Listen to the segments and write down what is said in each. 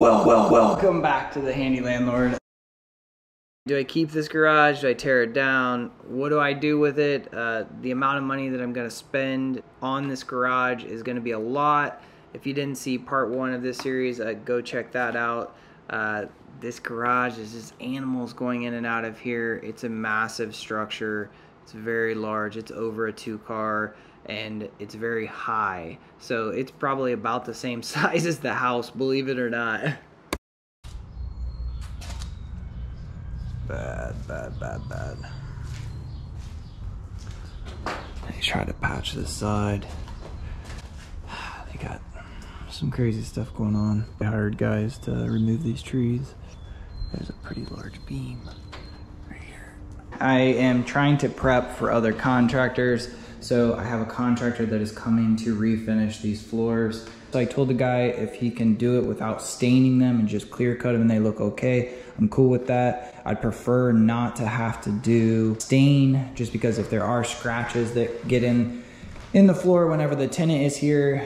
Welcome back to the Handy Landlord. Do I keep this garage? Do I tear it down? What do I do with it? The amount of money that I'm gonna spend on this garage is gonna be a lot. If you didn't see part 1 of this series, go check that out. This garage is just animals going in and out of here. It's a massive structure. It's very large. It's over a 2-car and it's very high. So it's probably about the same size as the house, believe it or not. Bad. They try to patch this side. They got some crazy stuff going on. I hired guys to remove these trees. There's a pretty large beam right here. I am trying to prep for other contractors. So I have a contractor that is coming to refinish these floors. So I told the guy if he can do it without staining them and just clear cut them and they look okay, I'm cool with that. I'd prefer not to have to do stain, just because if there are scratches that get in the floor whenever the tenant is here,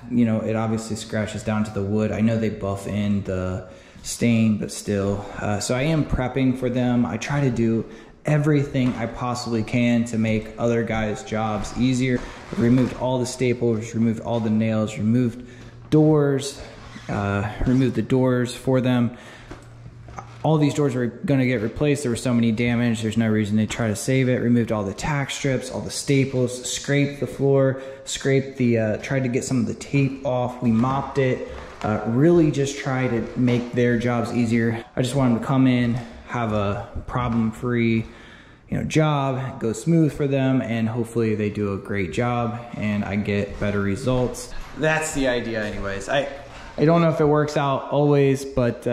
you know, it obviously scratches down to the wood. I know they buff in the stain, but still. So I am prepping for them. I try to do everything I possibly can to make other guys' jobs easier. I removed all the staples, removed all the nails, removed doors, removed the doors for them. All these doors were gonna get replaced. There was so many damage. There's no reason to try to save it. Removed all the tack strips, all the staples, scraped the floor, scraped the, tried to get some of the tape off. We mopped it. Really just try to make their jobs easier. I just want them to come in, have a problem-free, you know, job, go smooth for them, and hopefully they do a great job and I get better results. That's the idea anyways. I don't know if it works out always, but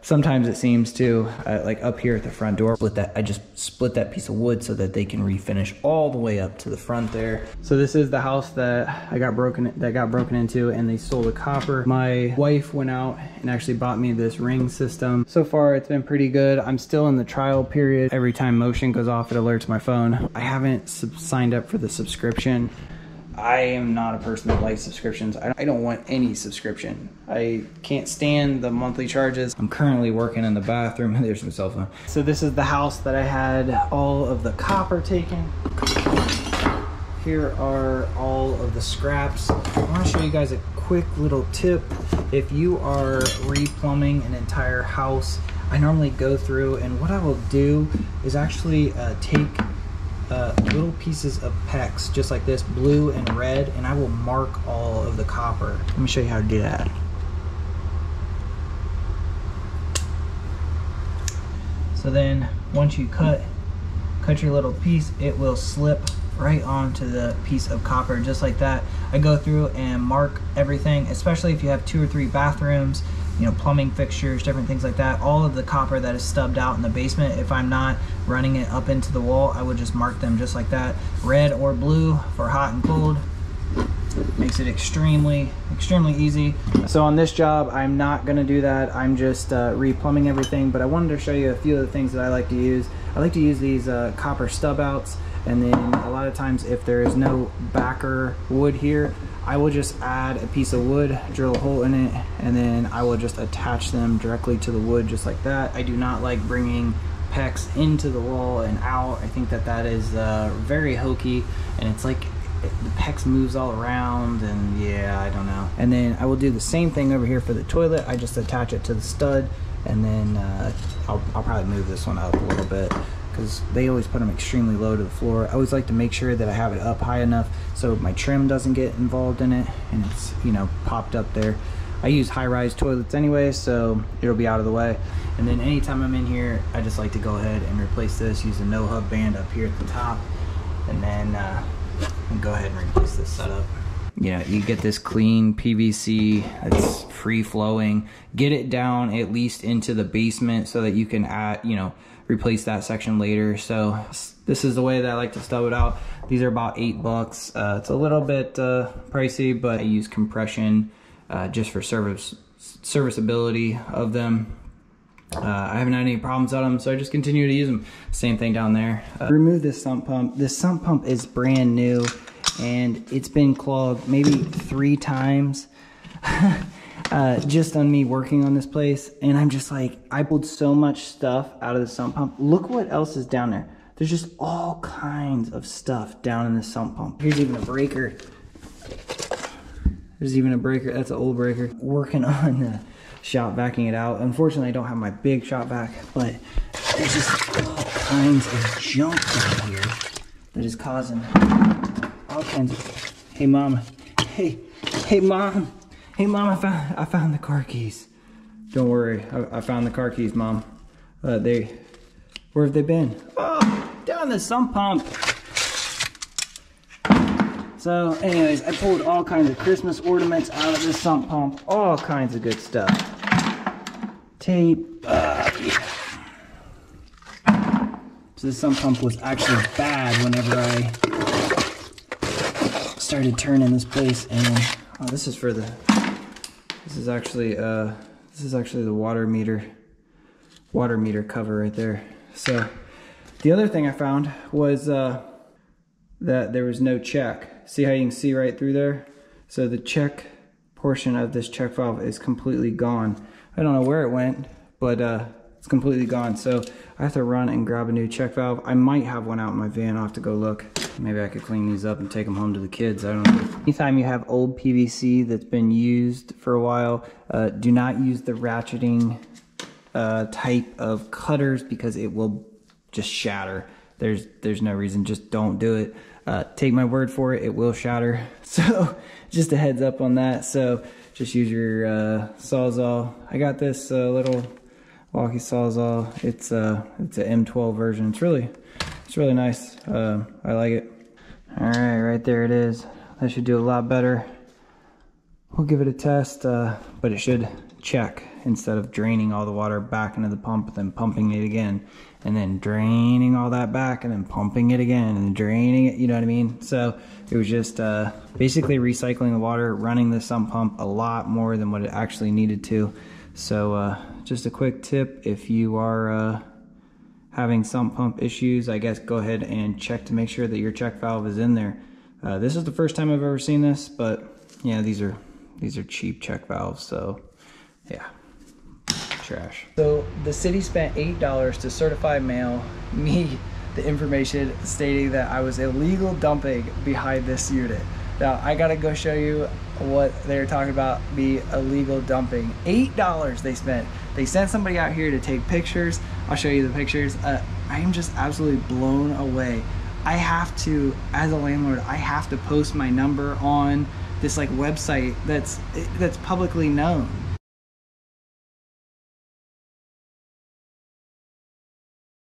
sometimes it seems to. Like up here at the front door, I just split that piece of wood so that they can refinish all the way up to the front there. So this is the house that got broken into, and they stole the copper. My wife went out and actually bought me this ring system. So far it's been pretty good. I'm still in the trial period. Every time motion goes off, it alerts my phone. I haven't signed up for the subscription. I am not a person that likes subscriptions. I don't want any subscription. I can't stand the monthly charges. I'm currently working in the bathroom. There's my cell phone. So this is the house that I had all of the copper taken. Here are all of the scraps. I want to show you guys a quick little tip. If you are replumbing an entire house, I normally go through, and what I will do is actually take little pieces of PEX, just like this, blue and red, and I will mark all of the copper. Let me show you how to do that. So then once you cut your little piece, it will slip right onto the piece of copper, just like that. I go through and mark everything, especially if you have 2 or 3 bathrooms, you know, plumbing fixtures, different things like that. All of the copper that is stubbed out in the basement, if I'm not running it up into the wall, I would just mark them just like that. Red or blue for hot and cold. Makes it extremely easy. So on this job, I'm not gonna do that. I'm just replumbing everything, but I wanted to show you a few of the things that I like to use. I like to use these copper stub outs, and then a lot of times if there is no backer wood here, I will just add a piece of wood, drill a hole in it, and then I will just attach them directly to the wood just like that. I do not like bringing PEX into the wall and out. I think that is very hokey, and it's like the PEX moves all around, and yeah, I don't know. And then I will do the same thing over here for the toilet. I just attach it to the stud, and then I'll probably move this one up a little bit, because they always put them extremely low to the floor. I always like to make sure that I have it up high enough so my trim doesn't get involved in it and it's, you know, popped up there. I use high-rise toilets anyway, so it'll be out of the way. And then anytime I'm in here, I just like to go ahead and replace this, use a no-hub band up here at the top, and then go ahead and replace this setup. Yeah, you get this clean PVC that's free-flowing. Get it down at least into the basement so that you can add, you know, replace that section later. So this is the way that I like to stub it out. These are about $8. It's a little bit pricey, but I use compression just for serviceability of them. I haven't had any problems on them, so I just continue to use them. Same thing down there. Remove this sump pump. This sump pump is brand new, and it's been clogged maybe 3 times. just on me working on this place, and I'm just like, I pulled so much stuff out of the sump pump. Look what else is down there. There's just all kinds of stuff down in the sump pump. Here's even a breaker. There's even a breaker. That's an old breaker. Working on the shop vacuuming it out. Unfortunately, I don't have my big shop vac, but there's just all kinds of junk down here that is causing all kinds of. Hey, mom. Hey, mom. Hey, mom. I found the car keys. Don't worry. I found the car keys, mom. Where have they been? Oh, down the sump pump. So anyways, I pulled all kinds of Christmas ornaments out of this sump pump. All kinds of good stuff. Tape. Yeah. So this sump pump was actually bad whenever I started turning this place, and oh, this is actually the water meter cover right there. So the other thing I found was that there was no check. See how you can see right through there? So the check portion of this check valve is completely gone. I don't know where it went, but it's completely gone. So I have to run and grab a new check valve. I might have one out in my van. I'll have to go look. Maybe I could clean these up and take them home to the kids. I don't know. Anytime you have old PVC that's been used for a while, do not use the ratcheting type of cutters, because it will just shatter. There's no reason, just don't do it. Take my word for it, it will shatter. So just a heads up on that. So just use your Sawzall. I got this little walkie Sawzall. It's a M12 version. It's really nice. I like it. All right there it is. That should do a lot better. We'll give it a test, but it should check instead of draining all the water back into the pump and then pumping it again, and then draining all that back and then pumping it again and draining it, you know what I mean? So it was just basically recycling the water, running the sump pump a lot more than what it actually needed to. So just a quick tip, if you are having sump pump issues, I guess go ahead and check to make sure that your check valve is in there. This is the first time I've ever seen this, but yeah, these are cheap check valves, so yeah. Trash. So the city spent $8 to certify mail me the information stating that I was illegal dumping behind this unit. Now I gotta go show you what they're talking about, be illegal dumping. $8 they spent. They sent somebody out here to take pictures. I'll show you the pictures. I am just absolutely blown away. I have to, as a landlord, I have to post my number on this like website that's publicly known.